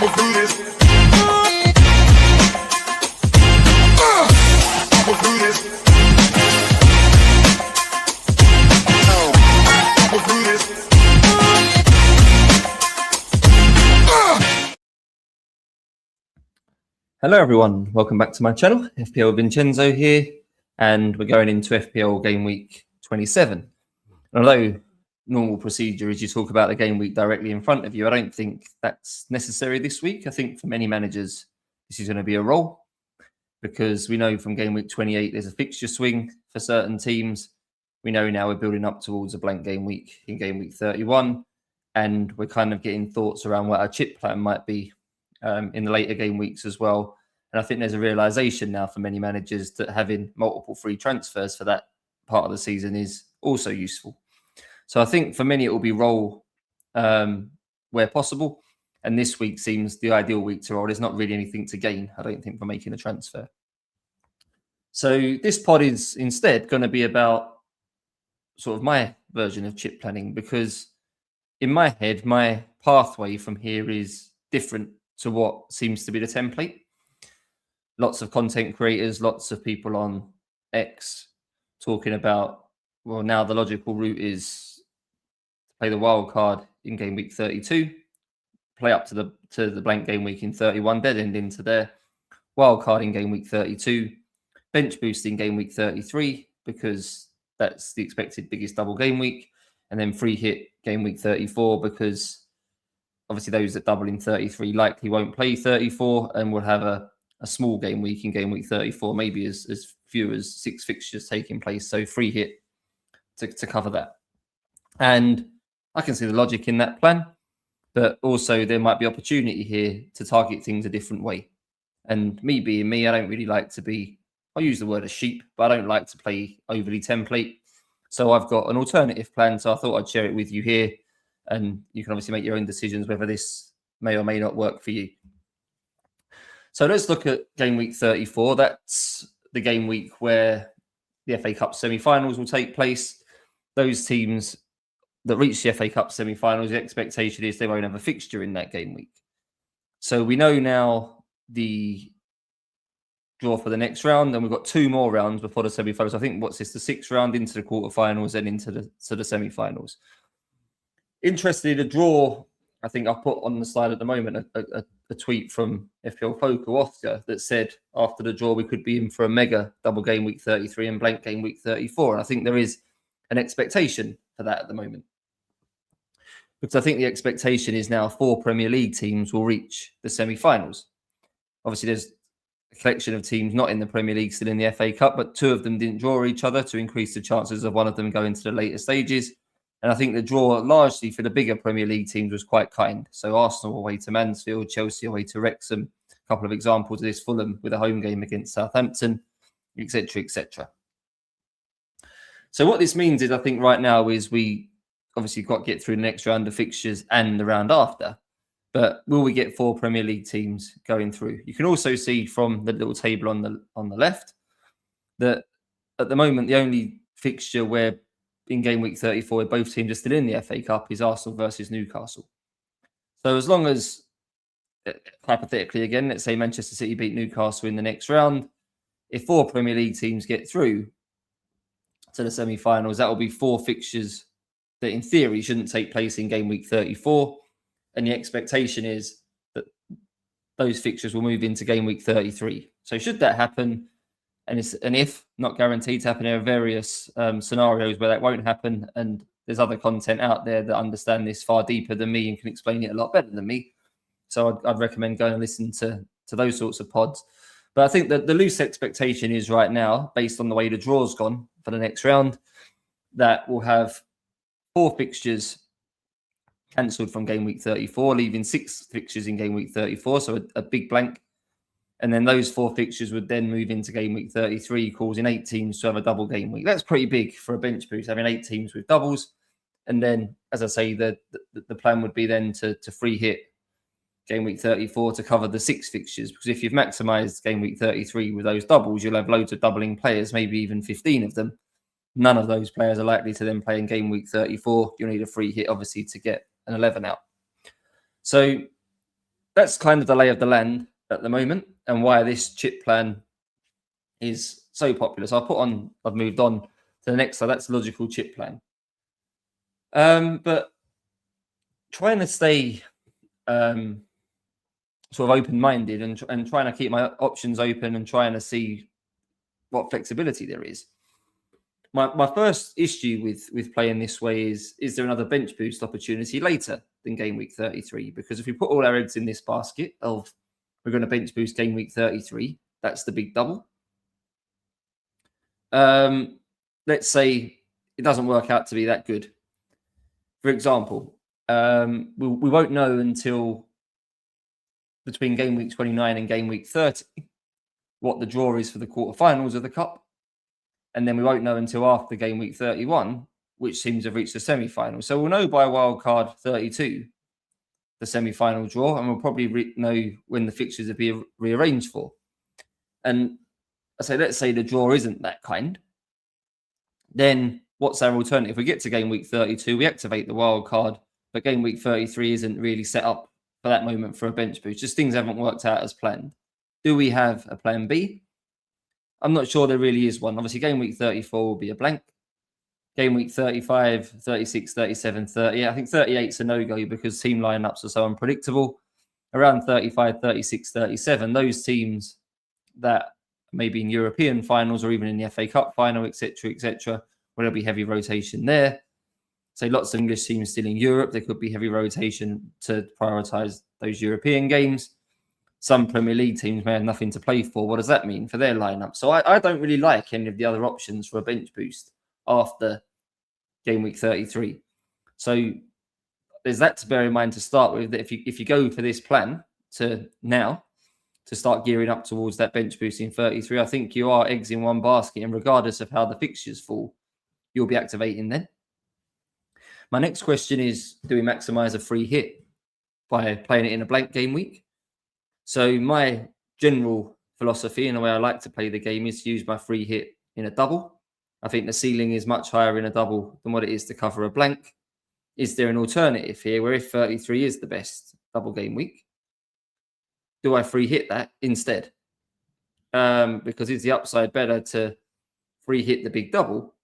Hello everyone, welcome back to my channel. FPL Vincenzo here, and we're going into FPL game week 27. Although normal procedure is you talk about the game week directly in front of you, I don't think that's necessary this week. I think for many managers this is going to be a roll, because we know from game week 28 there's a fixture swing for certain teams. We know now we're building up towards a blank game week in game week 31, and we're kind of getting thoughts around what our chip plan might be in the later game weeks as well. And I think there's a realization now for many managers that having multiple free transfers for that part of the season is also useful. So I think for many it will be roll where possible. And this week seems the ideal week to roll. There's not really anything to gain, I don't think, for making a transfer. So this pod is instead going to be about sort of my version of chip planning, because in my head, my pathway from here is different to what seems to be the template. Lots of content creators, lots of people on X talking about, well, now the logical route is to play the wild card in game week 32, play up to the blank game week in 31, dead end into their wild card in game week 32, bench boost in game week 33, because that's the expected biggest double game week, and then free hit game week 34, because obviously those that double in 33 likely won't play 34 and will have a small game week in game week 34, maybe as few as 6 fixtures taking place. So free hit to cover that. And I can see the logic in that plan, but also there might be opportunity here to target things a different way. And me being me, I don't really like to be, I'll use the word a sheep, but I don't like to play overly template. So I've got an alternative plan. So I thought I'd share it with you here. And you can obviously make your own decisions whether this may or may not work for you. So let's look at game week 34. That's the game week where the FA Cup semi-finals will take place. Those teams that reach the FA Cup semi-finals, the expectation is they won't have a fixture in that game week. So we know now the draw for the next round, and we've got 2 more rounds before the semi-finals. I think what's this, the 6th round into the quarterfinals and into the semi-finals. Interestingly, the draw, I think I'll put on the slide at the moment a tweet from FPL Focal Oscar that said after the draw we could be in for a mega double game week 33 and blank game week 34. And I think there is an expectation for that at the moment, because I think the expectation is now 4 Premier League teams will reach the semi-finals. Obviously, there's a collection of teams not in the Premier League still in the FA Cup, but 2 of them didn't draw each other to increase the chances of one of them going to the later stages. And I think the draw largely for the bigger Premier League teams was quite kind. So Arsenal away to Mansfield, Chelsea away to Wrexham, a couple of examples of this, Fulham with a home game against Southampton, etc., etc. So what this means is, I think right now is we obviously got to get through the next round of fixtures and the round after. But will we get 4 Premier League teams going through? You can also see from the little table on the left that at the moment the only fixture where in game week 34 both teams are still in the FA Cup is Arsenal versus Newcastle. So as long as, hypothetically again, let's say Manchester City beat Newcastle in the next round, if 4 Premier League teams get through to the semi-finals, that will be 4 fixtures that in theory shouldn't take place in game week 34. And the expectation is that those fixtures will move into game week 33. So should that happen, and it's an if, not guaranteed to happen, there are various scenarios where that won't happen. And there's other content out there that understand this far deeper than me and can explain it a lot better than me. So I'd recommend going and listen to those sorts of pods. But I think that the loose expectation is right now, based on the way the draw's gone for the next round, that we'll have 4 fixtures cancelled from game week 34, leaving 6 fixtures in game week 34. So a big blank. And then those 4 fixtures would then move into game week 33, causing 8 teams to have a double game week. That's pretty big for a bench boost, having 8 teams with doubles. And then, as I say, the plan would be then to free hit game week 34 to cover the 6 fixtures. Because if you've maximised game week 33 with those doubles, you'll have loads of doubling players, maybe even 15 of them. None of those players are likely to then play in game week 34. You'll need a free hit, obviously, to get an 11 out. So that's kind of the lay of the land at the moment, and why this chip plan is so popular. So I've moved on to the next. So that's logical chip plan. But trying to stay sort of open-minded and trying to keep my options open and trying to see what flexibility there is. My first issue with playing this way is there another bench boost opportunity later than game week 33? Because if we put all our eggs in this basket of we're going to bench boost game week 33, that's the big double. Let's say it doesn't work out to be that good. For example, we won't know until between game week 29 and game week 30 what the draw is for the quarterfinals of the cup. And then we won't know until after game week 31 which teams have reached the semi-final. So we'll know by wildcard 32 the semi-final draw, and we'll probably know when the fixtures are being rearranged for. And let's say the draw isn't that kind. Then what's our alternative? If we get to game week 32, we activate the wild card, but game week 33 isn't really set up for that moment for a bench boost. Just things haven't worked out as planned. Do we have a plan B? I'm not sure there really is one. Obviously, game week 34 will be a blank. Game week 35, 36, 37, 30. I think 38's a no-go because team lineups are so unpredictable. Around 35, 36, 37, those teams that maybe in European finals or even in the FA Cup final, etc., where there'll be heavy rotation there. So lots of English teams still in Europe. There could be heavy rotation to prioritise those European games. Some Premier League teams may have nothing to play for. What does that mean for their lineup? So I don't really like any of the other options for a bench boost after game week 33. So there's that to bear in mind to start with, that if you go for this plan to start gearing up towards that bench boost in 33, I think you are eggs in one basket, and regardless of how the fixtures fall, you'll be activating then. My next question is, do we maximize a free hit by playing it in a blank game week? So my general philosophy and the way I like to play the game is to use my free hit in a double. I think the ceiling is much higher in a double than what it is to cover a blank. Is there an alternative here where if 33 is the best double game week, do I free hit that instead? Because is the upside better to free hit the big double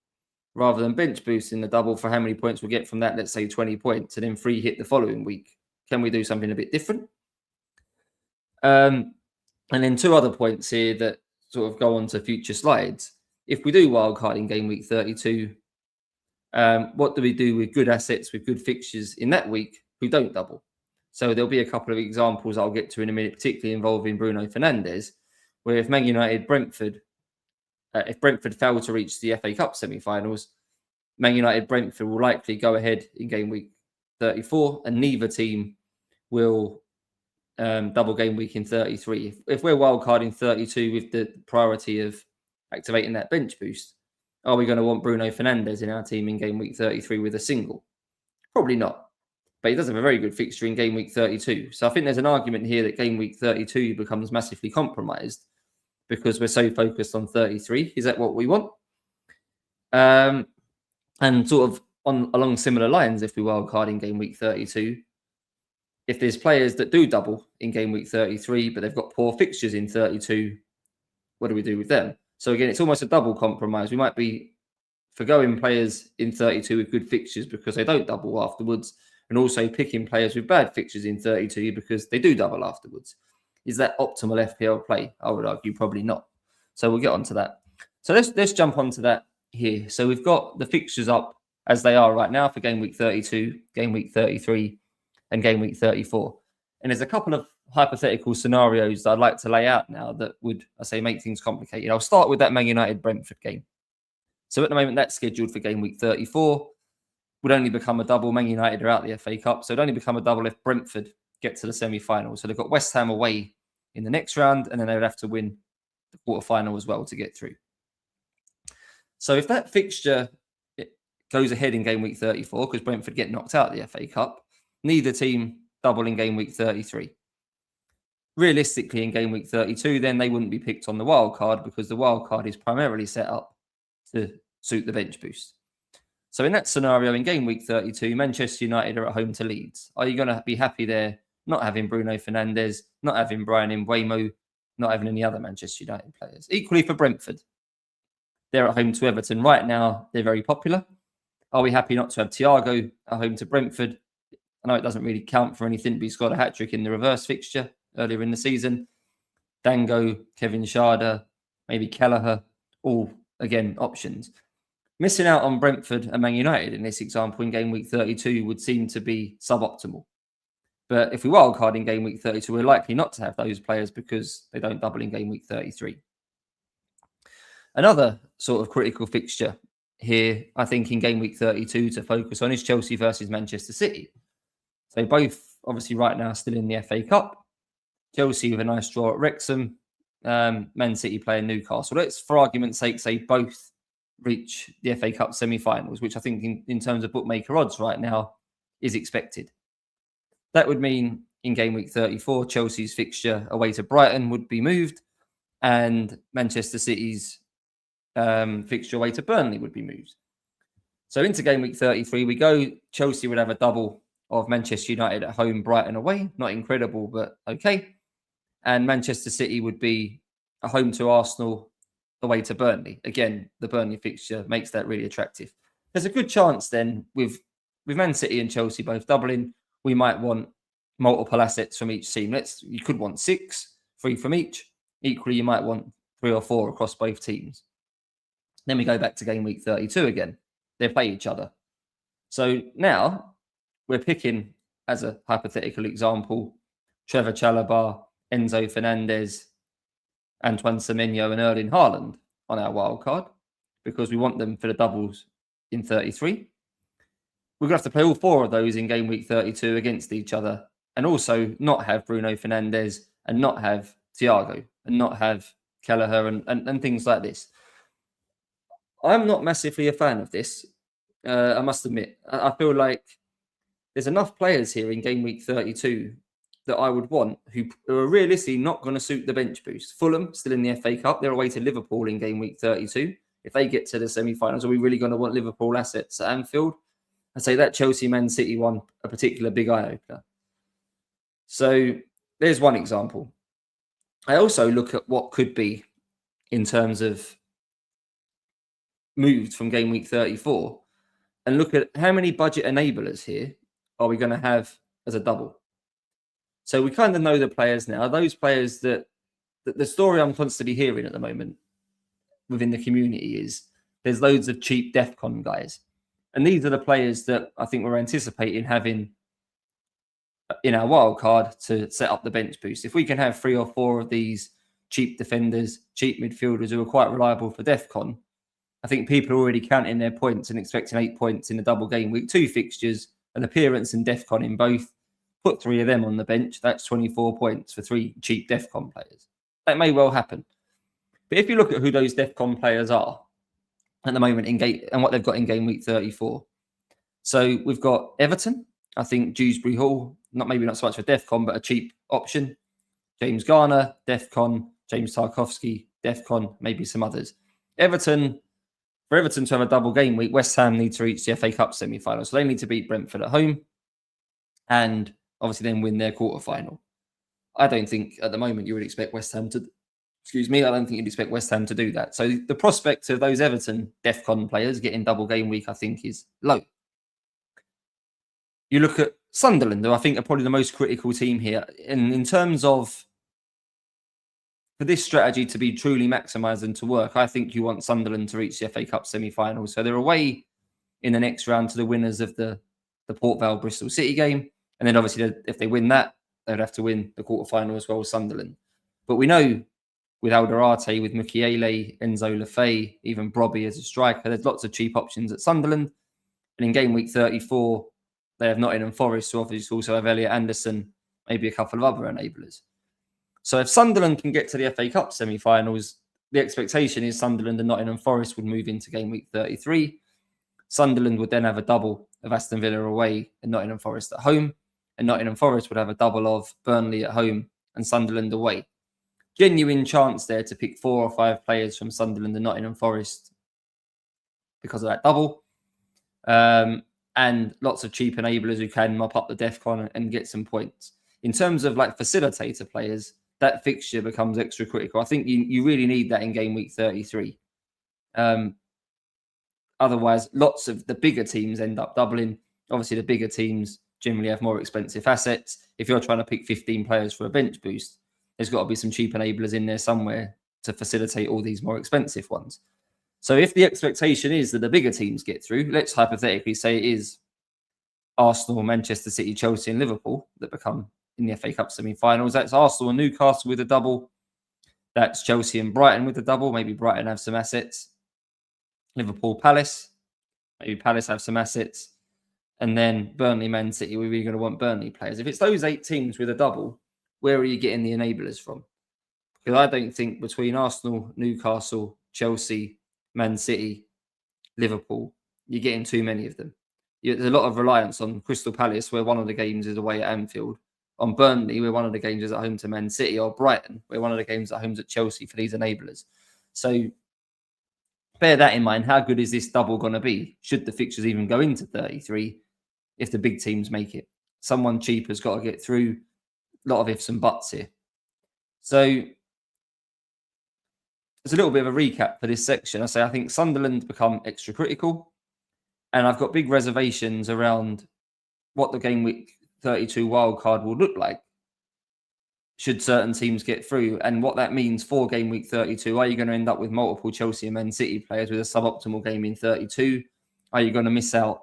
rather than bench boosting the double for how many points we'll get from that, let's say 20 points, and then free hit the following week? Can we do something a bit different? And then two other points here that sort of go on to future slides. If we do wildcard in game week 32, what do we do with good assets, with good fixtures in that week who don't double? So there'll be a couple of examples I'll get to in a minute, particularly involving Bruno Fernandes, where if Man United, if Brentford fail to reach the FA Cup semi-finals, Man United, Brentford will likely go ahead in game week 34, and neither team will double game week in 33. If we're wildcarding 32 with the priority of activating that bench boost, are we going to want Bruno Fernandes in our team in game week 33 with a single? Probably not. But he does have a very good fixture in game week 32. So I think there's an argument here that game week 32 becomes massively compromised because we're so focused on 33. Is that what we want? And sort of along similar lines, if we wildcard in game week 32, if there's players that do double in game week 33, but they've got poor fixtures in 32, what do we do with them? So again, it's almost a double compromise. We might be forgoing players in 32 with good fixtures because they don't double afterwards, and also picking players with bad fixtures in 32 because they do double afterwards. Is that optimal FPL play? I would argue probably not. So we'll get onto that. So let's jump onto that here. So we've got the fixtures up as they are right now for game week 32, game week 33, and game week 34. And there's a couple of hypothetical scenarios that I'd like to lay out now that would, I say, make things complicated. I'll start with that Man United Brentford game. So at the moment, that's scheduled for game week 34. Would only become a double. Man United are out the FA Cup, so it'd only become a double if Brentford get to the semi-final. So they've got West Ham away in the next round, and then they would have to win the quarter-final as well to get through. So if that fixture goes ahead in game week 34, because Brentford get knocked out of the FA Cup, neither team double in game week 33. Realistically, in game week 32, then they wouldn't be picked on the wild card because the wild card is primarily set up to suit the bench boost. So in that scenario, in game week 32, Manchester United are at home to Leeds. Are you going to be happy there not having Bruno Fernandes, not having Brian Mbeumo, not having any other Manchester United players. Equally for Brentford. They're at home to Everton. Right now, they're very popular. Are we happy not to have Thiago at home to Brentford? I know it doesn't really count for anything, but he's got a hat-trick in the reverse fixture earlier in the season. Dango, Kevin Schade, maybe Kelleher, all, again, options. Missing out on Brentford and Man United in this example in game week 32 would seem to be suboptimal. But if we wildcard in game week 32, we're likely not to have those players because they don't double in game week 33. Another sort of critical fixture here, I think, in game week 32 to focus on is Chelsea versus Manchester City. So both, obviously, right now still in the FA Cup. Chelsea with a nice draw at Wrexham. Man City playing Newcastle. Let's, for argument's sake, say both reach the FA Cup semi-finals, which I think in terms of bookmaker odds right now is expected. That would mean in game week 34, Chelsea's fixture away to Brighton would be moved and Manchester City's fixture away to Burnley would be moved. So into game week 33 we go. Chelsea would have a double of Manchester United at home, Brighton away. Not incredible, but okay. And Manchester City would be a home to Arsenal, away to Burnley. Again, the Burnley fixture makes that really attractive. There's a good chance then with Man City and Chelsea both doubling, we might want multiple assets from each team. You could want 6, 3 from each. Equally, you might want 3 or 4 across both teams. Then we go back to game week 32 again. They play each other. So now we're picking, as a hypothetical example, Trevor Chalobah, Enzo Fernandez, Antoine Semenyo and Erling Haaland on our wild card because we want them for the doubles in 33. We're going to have to play all 4 of those in game week 32 against each other and also not have Bruno Fernandes and not have Thiago and not have Kelleher and things like this. I'm not massively a fan of this, I must admit. I feel like there's enough players here in game week 32 that I would want who are realistically not going to suit the bench boost. Fulham, still in the FA Cup. They're away to Liverpool in game week 32. If they get to the semi-finals, are we really going to want Liverpool assets at Anfield? I'd say that Chelsea-Man City one, a particular big eye-opener. So there's one example. I also look at what could be in terms of moved from game week 34 and look at how many budget enablers here are we going to have as a double. So we kind of know the players now. Those players that the story I'm constantly hearing at the moment within the community is there's loads of cheap DEFCON guys. And these are the players that I think we're anticipating having in our wild card to set up the bench boost. If we can have 3 or 4 of these cheap defenders, cheap midfielders who are quite reliable for DEFCON, I think people are already counting their points and expecting 8 points in the double game week 2 fixtures, an appearance in DEFCON in both. Put 3 of them on the bench, that's 24 points for 3 cheap DEFCON players. That may well happen. But if you look at who those DEFCON players are at the moment in game and what they've got in game week 34. So we've got Everton. I think Dewsbury Hall, maybe not so much for DEFCON, but a cheap option. James Garner, DEFCON. James Tarkowski, DEFCON. Maybe some others. For Everton to have a double game week, West Ham need to reach the FA Cup semi-final. So they need to beat Brentford at home and obviously then win their quarter-final. I don't think at the moment you would expect West Ham to... I don't think you'd expect West Ham to do that. So the prospect of those Everton DEFCON players getting double game week, I think, is low. You look at Sunderland, who I think are probably the most critical team here. And in terms of for this strategy to be truly maximised and to work, I think you want Sunderland to reach the FA Cup semi-finals. So they're away in the next round to the winners of the Port Vale Bristol City game. And then obviously if they win that, they would have to win the quarter-final as well as Sunderland. But we know with Alderate, with Mukiele, Enzo Lefebvre, even Brobby as a striker, there's lots of cheap options at Sunderland. And in game week 34, they have Nottingham Forest, who obviously also have Elliot Anderson, maybe a couple of other enablers. So if Sunderland can get to the FA Cup semi-finals, the expectation is Sunderland and Nottingham Forest would move into game week 33. Sunderland would then have a double of Aston Villa away and Nottingham Forest at home. And Nottingham Forest would have a double of Burnley at home and Sunderland away. Genuine chance there to pick 4 or 5 players from Sunderland and Nottingham Forest because of that double. And lots of cheap enablers who can mop up the DEFCON and get some points. in terms of like facilitator players, that fixture becomes extra critical. I think you really need that in game week 33. Otherwise, lots of the bigger teams end up doubling. Obviously, the bigger teams generally have more expensive assets. If you're trying to pick 15 players for a bench boost, there's got to be some cheap enablers in there somewhere to facilitate all these more expensive ones. So if the expectation is that the bigger teams get through, let's hypothetically say it is Arsenal, Manchester City, Chelsea and Liverpool that become in the FA Cup semi-finals. That's Arsenal and Newcastle with a double. That's Chelsea and Brighton with a double. Maybe Brighton have some assets. Liverpool, Palace. Maybe Palace have some assets. And then Burnley, Man City, we're really going to want Burnley players. If it's those 8 teams with a double, where are you getting the enablers from? Because I don't think between Arsenal, Newcastle, Chelsea, Man City, Liverpool, you're getting too many of them. There's a lot of reliance on Crystal Palace, where one of the games is away at Anfield. On Burnley, where one of the games is at home to Man City. Or Brighton, where one of the games at home at Chelsea for these enablers. So bear that in mind. How good is this double going to be? Should the fixtures even go into 33 if the big teams make it? Someone cheap has got to get through. A lot of ifs and buts here. So there's a little bit of a recap for this section. I think Sunderland become extra critical. And I've got big reservations around what the game week 32 wildcard will look like should certain teams get through, and what that means for game week 32. Are you going to end up with multiple Chelsea and Man City players with a suboptimal game in 32? Are you going to miss out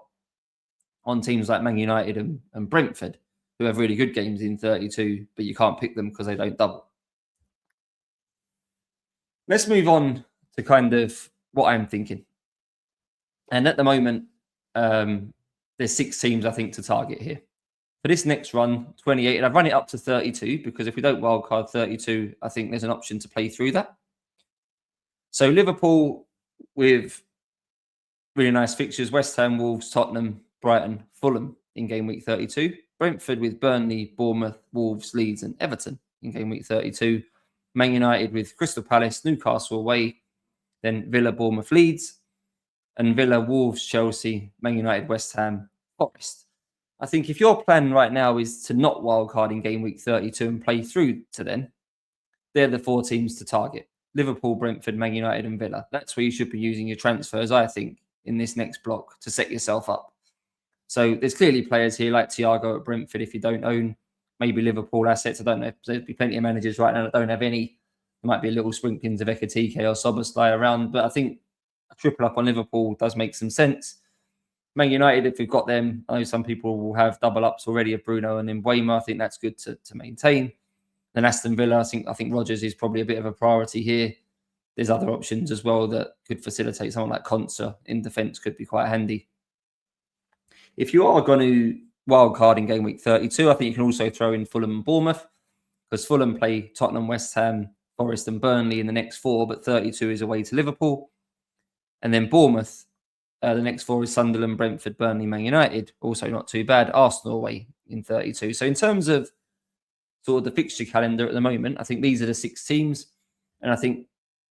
on teams like Man United and Brentford, who have really good games in 32, but you can't pick them because they don't double? Let's move on to kind of what I'm thinking. And at the moment, there's 6 teams, I think, to target here. For this next run, 28, and I've run it up to 32 because if we don't wildcard 32, I think there's an option to play through that. So Liverpool with really nice fixtures: West Ham, Wolves, Tottenham, Brighton, Fulham in game week 32. Brentford with Burnley, Bournemouth, Wolves, Leeds and Everton in game week 32. Man United with Crystal Palace, Newcastle away, then Villa, Bournemouth, Leeds, and Villa, Wolves, Chelsea, Man United, West Ham, Forest. I think if your plan right now is to not wildcard in game week 32 and play through to then, they're the 4 teams to target: Liverpool, Brentford, Man United and Villa. That's where you should be using your transfers, I think, in this next block to set yourself up. So there's clearly players here like Thiago at Brentford if you don't own. Maybe Liverpool assets. I don't know. There'd be plenty of managers right now that don't have any. There might be a little sprinklings of Ekatike or Soboslai around, but I think a triple up on Liverpool does make some sense. Man United, if we've got them, I know some people will have double ups already of Bruno and Mbeumo. I think that's good to maintain. Then Aston Villa, I think Rodgers is probably a bit of a priority here. There's other options as well that could facilitate. Someone like Konsa in defence could be quite handy. If you are going to wildcard in game week 32, I think you can also throw in Fulham and Bournemouth, because Fulham play Tottenham, West Ham, Forest and Burnley in the next 4, but 32 is away to Liverpool. And then Bournemouth, the next 4 is Sunderland, Brentford, Burnley, Man United. Also not too bad. Arsenal away in 32. So in terms of sort of the fixture calendar at the moment, I think these are the 6 teams. And I think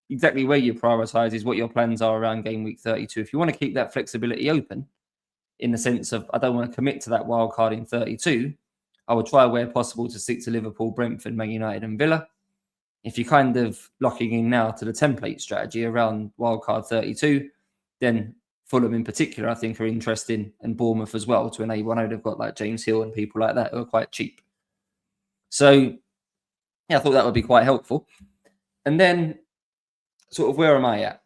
exactly where you prioritise is what your plans are around game week 32. If you want to keep that flexibility open, in the sense of I don't want to commit to that wild card in 32, I would try where possible to stick to Liverpool, Brentford, Man United and Villa. If you're kind of locking in now to the template strategy around wildcard 32, then Fulham in particular, I think, are interesting, and Bournemouth as well to enable. I know they've got like James Hill and people like that who are quite cheap. So yeah, I thought that would be quite helpful. And then sort of where am I at?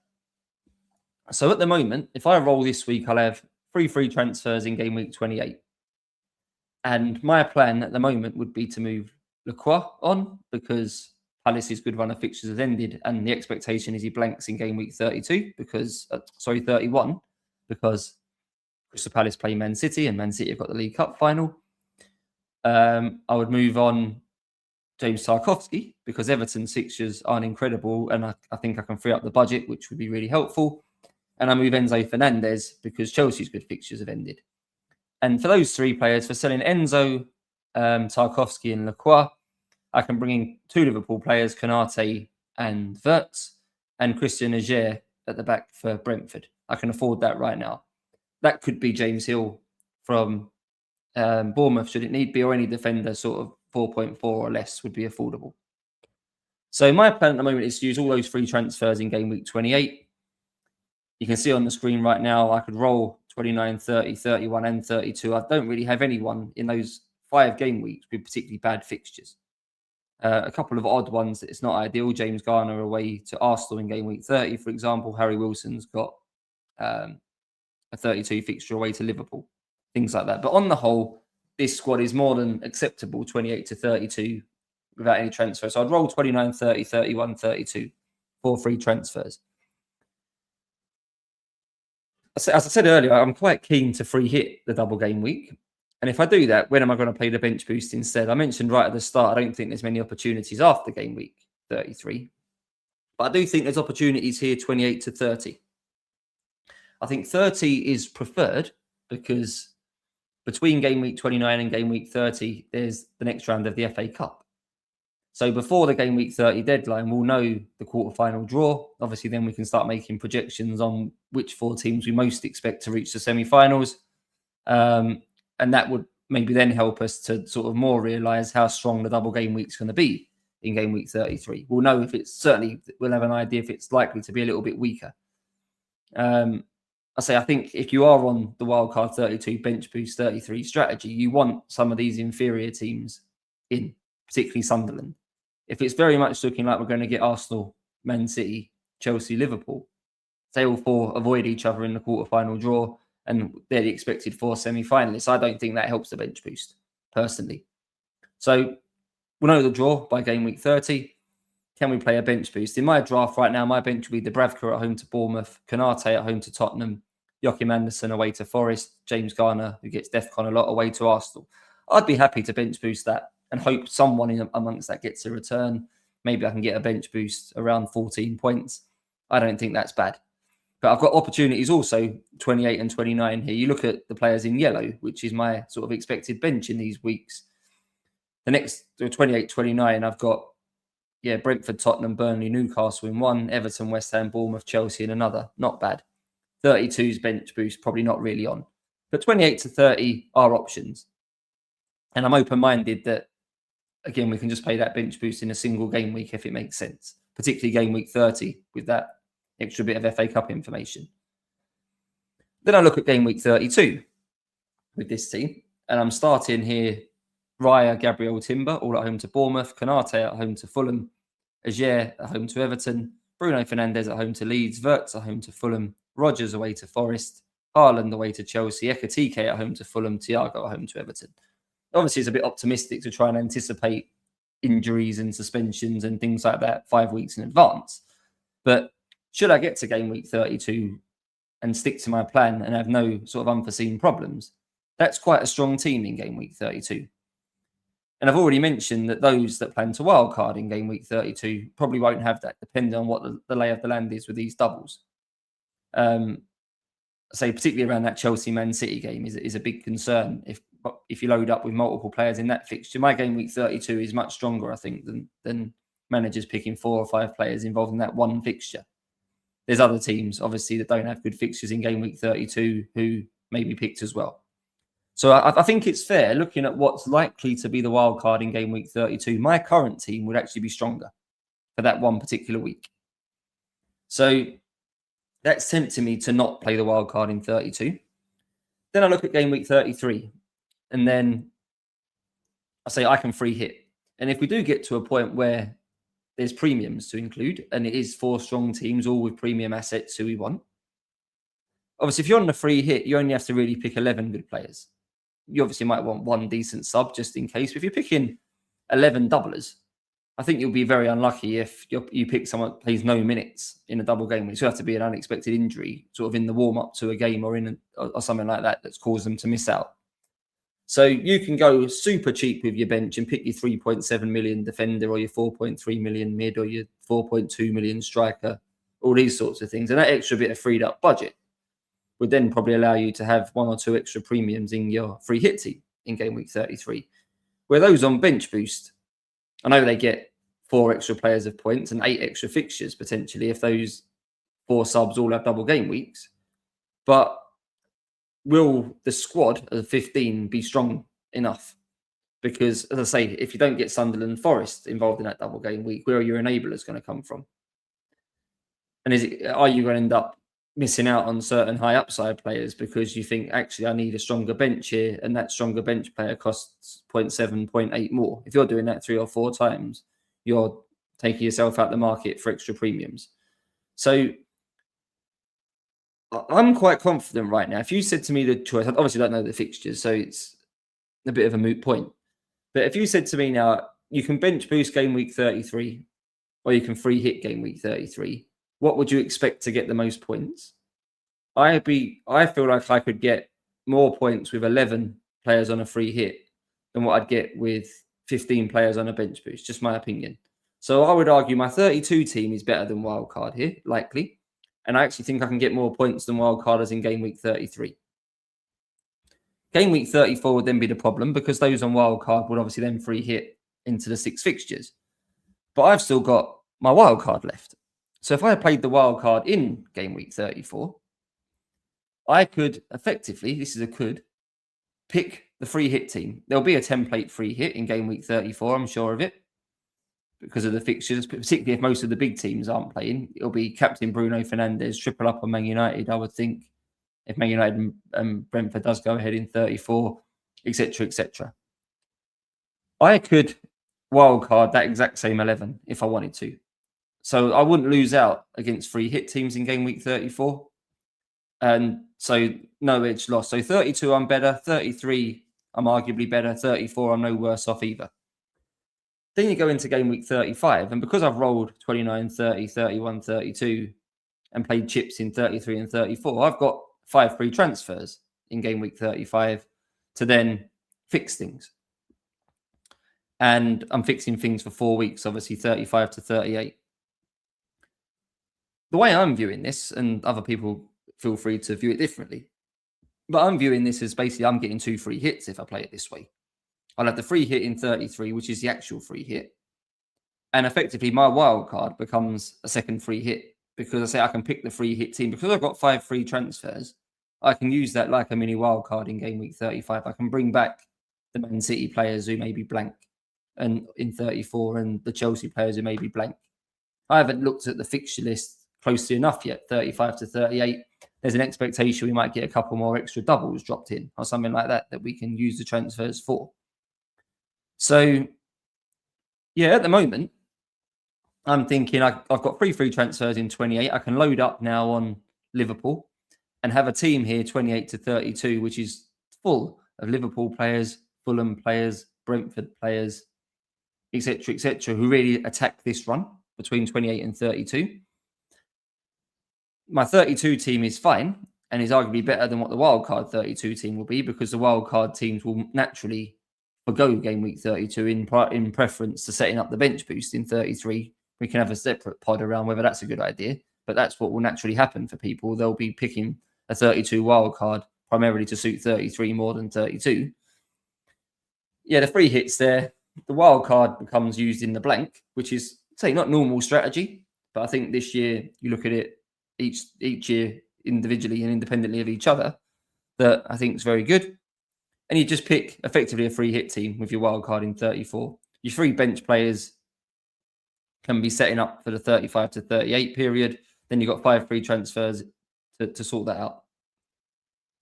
So at the moment, if I roll this week, I'll have 3 free transfers in game week 28. And my plan at the moment would be to move Lacroix on, because Palace's good run of fixtures has ended, and the expectation is he blanks in game week 31, because Crystal Palace play Man City, and Man City have got the League Cup final. I would move on James Tarkowski, because Everton's fixtures aren't incredible, and I think I can free up the budget, which would be really helpful. And I move Enzo Fernandez because Chelsea's good fixtures have ended. And for those 3 players, for selling Enzo, Tarkowski and Lacroix, I can bring in 2 Liverpool players, Konate and Wirtz, and Christian Ager at the back for Brentford. I can afford that right now. That could be James Hill from Bournemouth, should it need be, or any defender sort of 4.4 or less would be affordable. So my plan at the moment is to use all those free transfers in game week 28. You can see on the screen right now, I could roll 29, 30, 31 and 32. I don't really have anyone in those 5 game weeks with particularly bad fixtures. A couple of odd ones that it's not ideal. James Garner away to Arsenal in game week 30, for example. Harry Wilson's got a 32 fixture away to Liverpool. Things like that. But on the whole, this squad is more than acceptable, 28 to 32 without any transfer. So I'd roll 29, 30, 31, 32 for free transfers. As I said earlier, I'm quite keen to free hit the double game week. And if I do that, when am I going to play the bench boost instead? I mentioned right at the start, I don't think there's many opportunities after game week 33. But I do think there's opportunities here, 28 to 30. I think 30 is preferred because between game week 29 and game week 30, there's the next round of the FA Cup. So before the game week 30 deadline, we'll know the quarterfinal draw. Obviously, then we can start making projections on which 4 teams we most expect to reach the semi-finals. And that would maybe then help us to sort of more realise how strong the double game week's going to be in game week 33. We'll know if it's we'll have an idea if it's likely to be a little bit weaker. I think if you are on the Wildcard 32 bench boost 33 strategy, you want some of these inferior teams in, particularly Sunderland. If it's very much looking like we're going to get Arsenal, Man City, Chelsea, Liverpool, they all 4 avoid each other in the quarterfinal draw and they're the expected 4 semi-finalists. I don't think that helps the bench boost, personally. So we'll know the draw by game week 30. Can we play a bench boost? In my draft right now, my bench will be Dubravka at home to Bournemouth, Konate at home to Tottenham, Joachim Andersen away to Forest, James Garner, who gets DEFCON a lot, away to Arsenal. I'd be happy to bench boost that and hope someone amongst that gets a return. Maybe I can get a bench boost around 14 points. I don't think that's bad. But I've got opportunities also, 28 and 29 here. You look at the players in yellow, which is my sort of expected bench in these weeks. The next 28, 29, I've got Brentford, Tottenham, Burnley, Newcastle in one, Everton, West Ham, Bournemouth, Chelsea in another. Not bad. 32's bench boost, probably not really on. But 28 to 30 are options. And I'm open-minded that, again, we can just play that bench boost in a single game week if it makes sense, particularly game week 30 with that extra bit of FA Cup information. Then I look at game week 32 with this team, and I'm starting here Raya, Gabriel, Timber, all at home to Bournemouth, Konate at home to Fulham, Ajer at home to Everton, Bruno Fernandes at home to Leeds, Wirtz at home to Fulham, Rodgers away to Forest, Haaland away to Chelsea, Ekatike at home to Fulham, Thiago at home to Everton. Obviously, it's a bit optimistic to try and anticipate injuries and suspensions and things like that 5 weeks in advance. But should I get to game week 32 and stick to my plan and have no sort of unforeseen problems, that's quite a strong team in game week 32. And I've already mentioned that those that plan to wildcard in game week 32 probably won't have that, depending on what the lay of the land is with these doubles. Say particularly around that Chelsea Man City game is a big concern. If you load up with multiple players in that fixture, my game week 32 is much stronger, I think, than managers picking 4 or 5 players involved in that one fixture. There's other teams, obviously, that don't have good fixtures in game week 32 who may be picked as well. So I think it's fair, looking at what's likely to be the wild card in game week 32, my current team would actually be stronger for that one particular week. So that's tempting me to not play the wild card in 32. Then I look at game week 33, and then I say I can free hit. And if we do get to a point where there's premiums to include, and it is 4 strong teams, all with premium assets who we want. Obviously, if you're on the free hit, you only have to really pick 11 good players. You obviously might want 1 decent sub just in case. But if you're picking 11 doublers, I think you'll be very unlucky if you pick someone that plays no minutes in a double game. Which will have to be an unexpected injury, sort of in the warm-up to a game or something like that that's caused them to miss out. So you can go super cheap with your bench and pick your 3.7 million defender or your 4.3 million mid or your 4.2 million striker, all these sorts of things. And that extra bit of freed up budget would then probably allow you to have 1 or 2 extra premiums in your free hit team in game week 33. Where those on bench boost, I know they get 4 extra players of points and 8 extra fixtures potentially if those 4 subs all have double game weeks. But will the squad of 15 be strong enough Because, as I say, if you don't get Sunderland, Forest involved in that double game week, where are your enablers going to come from? And are you going to end up missing out on certain high upside players because you think, actually, I need a stronger bench here, and that stronger bench player costs 0.7, 0.8 more? If you're doing that 3 or 4 times, you're taking yourself out the market for extra premiums. So I'm quite confident right now. If you said to me the choice, I obviously don't know the fixtures, so it's a bit of a moot point. But if you said to me now, you can bench boost game week 33, or you can free hit game week 33, what would you expect to get the most points? I feel like I could get more points with 11 players on a free hit than what I'd get with 15 players on a bench boost, just my opinion. So I would argue my 32 team is better than Wildcard here, likely. And I actually think I can get more points than Wildcarders in game week 33. Game week 34 would then be the problem, because those on Wildcard would obviously then free hit into the 6 fixtures. But I've still got my Wildcard left. So if I played the Wildcard in game week 34, I could effectively, this is a could, pick the free hit team. There'll be a template free hit in game week 34, I'm sure of it, because of the fixtures, particularly if most of the big teams aren't playing. It'll be captain Bruno Fernandes, triple up on Man United, I would think, if Man United and Brentford does go ahead in 34, etc., etc. I could wildcard that exact same 11 if I wanted to. So I wouldn't lose out against free hit teams in game week 34. And so no edge loss. So 32, I'm better. 33, I'm arguably better. 34, I'm no worse off either. Then you go into game week 35. And because I've rolled 29, 30, 31, 32 and played chips in 33 and 34, I've got 5 free transfers in game week 35 to then fix things. And I'm fixing things for 4 weeks, obviously 35 to 38. The way I'm viewing this, and other people feel free to view it differently, but I'm viewing this as basically I'm getting 2 free hits if I play it this way. I'll have the free hit in 33, which is the actual free hit. And effectively, my wild card becomes a second free hit, because I say I can pick the free hit team. Because I've got 5 free transfers, I can use that like a mini wild card in game week 35. I can bring back the Man City players who may be blank and in 34, and the Chelsea players who may be blank. I haven't looked at the fixture list closely enough yet. 35 to 38. There's an expectation we might get a couple more extra doubles dropped in or something like that we can use the transfers for. So, yeah, at the moment, I'm thinking I've got 3 free transfers in 28. I can load up now on Liverpool and have a team here 28 to 32, which is full of Liverpool players, Fulham players, Brentford players, etc., who really attack this run between 28 and 32. My 32 team is fine and is arguably better than what the wildcard 32 team will be, because the wildcard teams will naturally forgo game week 32 in preference to setting up the bench boost in 33. We can have a separate pod around whether that's a good idea, but that's what will naturally happen for people. They'll be picking a 32 wildcard primarily to suit 33 more than 32. Yeah, the free hits there. The wildcard becomes used in the blank, which is, say, not normal strategy, but I think this year you look at it each year individually and independently of each other, that I think is very good. And you just pick effectively a free hit team with your wild card in 34. Your 3 bench players can be setting up for the 35 to 38 period. Then you've got 5 free transfers to sort that out.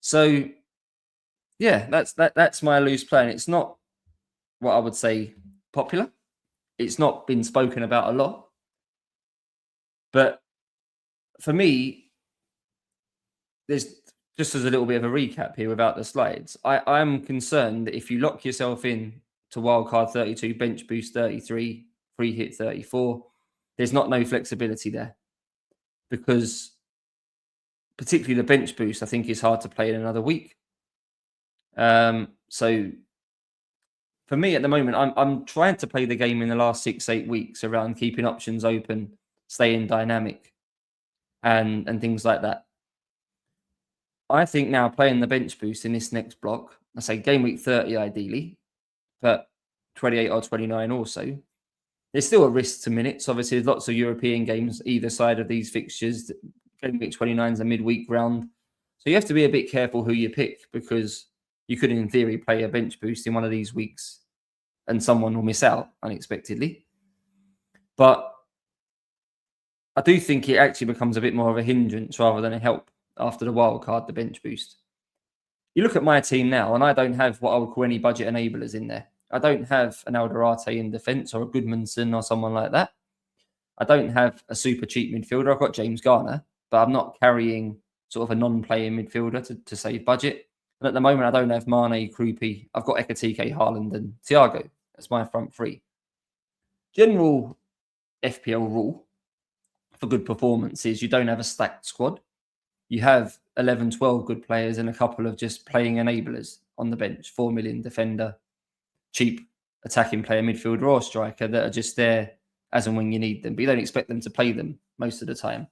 So, yeah, that's my loose plan. It's not what I would say popular. It's not been spoken about a lot. But for me, there's just as a little bit of a recap here without the slides. I'm concerned that if you lock yourself in to wildcard 32, bench boost 33, free hit 34, there's no flexibility there, because particularly the bench boost, I think, is hard to play in another week. So for me at the moment, I'm trying to play the game in the last 6-8 weeks around keeping options open, staying dynamic, and things like that. I think now playing the bench boost in this next block, I say game week 30 ideally, but 28 or 29 also, there's still a risk to minutes. Obviously, there's lots of European games either side of these fixtures. Game week 29 is a midweek round. So you have to be a bit careful who you pick, because you could, in theory, play a bench boost in one of these weeks and someone will miss out unexpectedly. But I do think it actually becomes a bit more of a hindrance rather than a help after the wild card, the bench boost. You look at my team now, and I don't have what I would call any budget enablers in there. I don't have an Alderate in defence or a Goodmanson or someone like that. I don't have a super cheap midfielder. I've got James Garner, but I'm not carrying sort of a non-playing midfielder to save budget. And at the moment, I don't have Mane, Krupi. I've got Ekatike, Haaland and Thiago. That's my front three. General FPL rule for good performance is you don't have a stacked squad. You have 11, 12 good players and a couple of just playing enablers on the bench. 4 million defender, cheap attacking player, midfielder or striker that are just there as and when you need them. But you don't expect them to play them most of the time.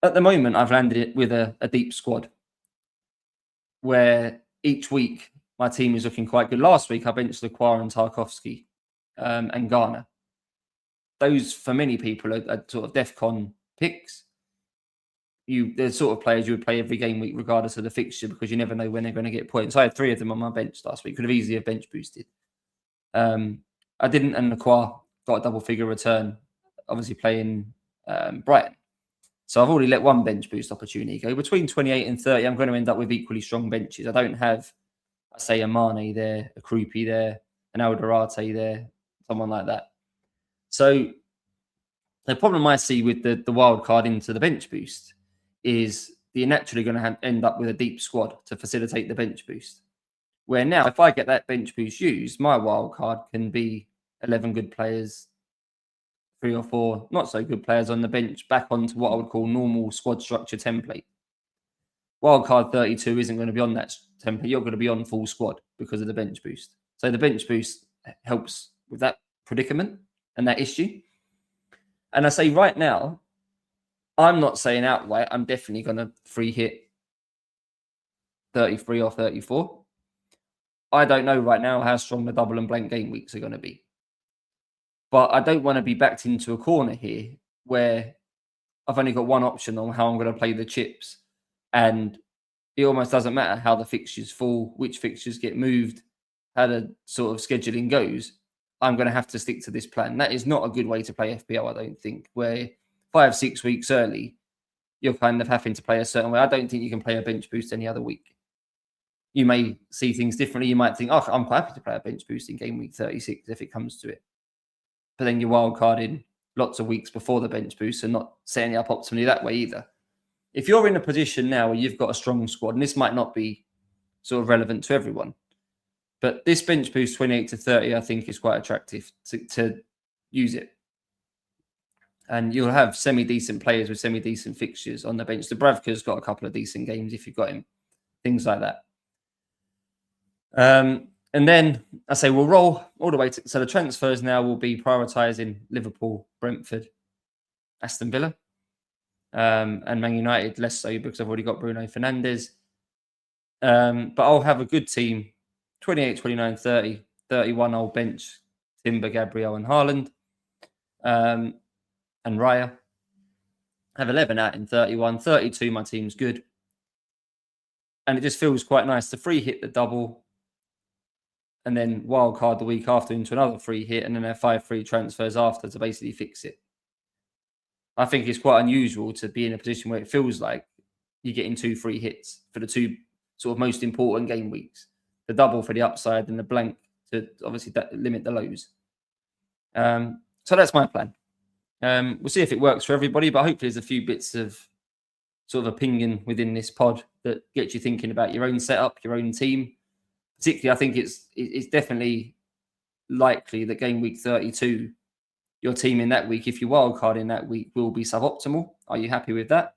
At the moment, I've landed it with a deep squad where each week my team is looking quite good. Last week, I benched Lacroix and Tarkovsky and Garner. Those, for many people, are sort of DEFCON picks. They're sort of players you would play every game week, regardless of the fixture, because you never know when they're going to get points. I had 3 of them on my bench last week. Could have easily have bench boosted. I didn't, and Lacroix got a double figure return, obviously playing Brighton. So I've already let one bench boost opportunity go. Between 28 and 30, I'm going to end up with equally strong benches. I don't have, I say, a Mane there, a Krupi there, an Alderate there, someone like that. So the problem I see with the wild card into the bench boost is you're naturally going to end up with a deep squad to facilitate the bench boost. Where now, if I get that bench boost used, my wild card can be 11 good players, 3 or 4 not so good players on the bench, back onto what I would call normal squad structure template. Wildcard 32 isn't going to be on that template. You're going to be on full squad because of the bench boost. So the bench boost helps with that predicament and that issue. And I say right now, I'm not saying outright I'm definitely going to free hit 33 or 34. I don't know right now how strong the double and blank game weeks are going to be. But I don't want to be backed into a corner here where I've only got one option on how I'm going to play the chips. And it almost doesn't matter how the fixtures fall, which fixtures get moved, how the sort of scheduling goes. I'm going to have to stick to this plan. That is not a good way to play FPL, I don't think, where 5-6 weeks early, you're kind of having to play a certain way. I don't think you can play a bench boost any other week. You may see things differently. You might think, oh, I'm quite happy to play a bench boost in game week 36 if it comes to it. But then you're wildcarding lots of weeks before the bench boost and not setting it up optimally that way either. If you're in a position now where you've got a strong squad, and this might not be sort of relevant to everyone, but this bench boost 28 to 30, I think, is quite attractive to use it. And you'll have semi-decent players with semi-decent fixtures on the bench. Dubravka's got a couple of decent games if you've got him. Things like that. And then I say we'll roll all the way to... So the transfers now will be prioritising Liverpool, Brentford, Aston Villa, and Man United less so because I've already got Bruno Fernandes. But I'll have a good team, 28, 29, 30, 31 I'll bench Timber, Gabriel and Haaland. And Raya. Have 11 out in 31. 32, my team's good. And it just feels quite nice to free hit the double and then wild card the week after into another free hit and then have 5 free transfers after to basically fix it. I think it's quite unusual to be in a position where it feels like you're getting 2 free hits for the 2 sort of most important game weeks. The double for the upside and the blank to obviously limit the lows. So that's my plan. We'll see if it works for everybody, but hopefully there's a few bits of sort of opinion within this pod that gets you thinking about your own setup, your own team. Particularly, I think it's definitely likely that game week 32, your team in that week, if you wildcard in that week, will be suboptimal. Are you happy with that?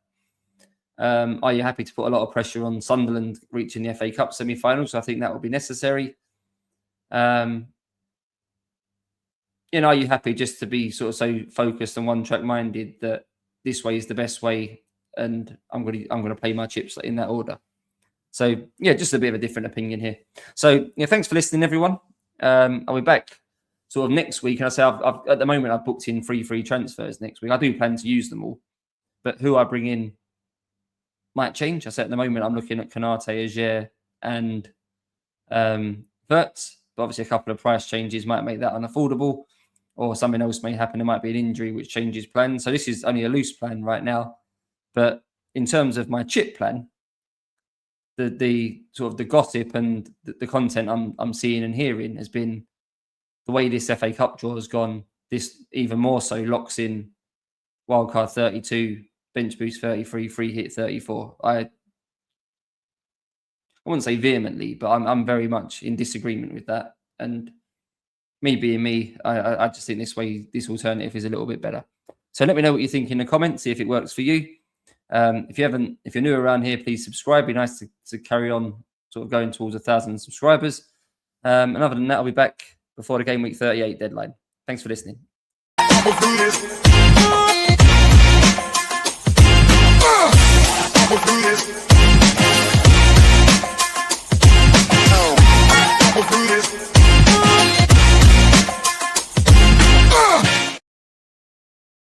Are you happy to put a lot of pressure on Sunderland reaching the FA Cup semi-finals? I think that will be necessary. Are you happy just to be sort of so focused and one-track minded that this way is the best way and I'm going to play my chips in that order? So, yeah, just a bit of a different opinion here. So, yeah, thanks for listening, everyone. I'll be back sort of next week. And I say I've at the moment, I've booked in 3 free transfers next week. I do plan to use them all. But who I bring in might change. I say at the moment, I'm looking at Kanate, Ajer and Wirtz. but obviously a couple of price changes might make that unaffordable, or something else may happen. There might be an injury which changes plans. So this is only a loose plan right now. But in terms of my chip plan, the sort of the gossip and the content I'm seeing and hearing has been the way this FA Cup draw has gone. This even more so locks in Wildcard 32, bench boost 33, free hit 34. I wouldn't say vehemently, but I'm very much in disagreement with that. And me being me, I just think this alternative is a little bit better. So let me know what you think in the comments, see if it works for you. If you're new around here, please subscribe. Be nice to carry on sort of going towards 1,000 subscribers. And other than that, I'll be back before the game week 38 deadline. Thanks for listening.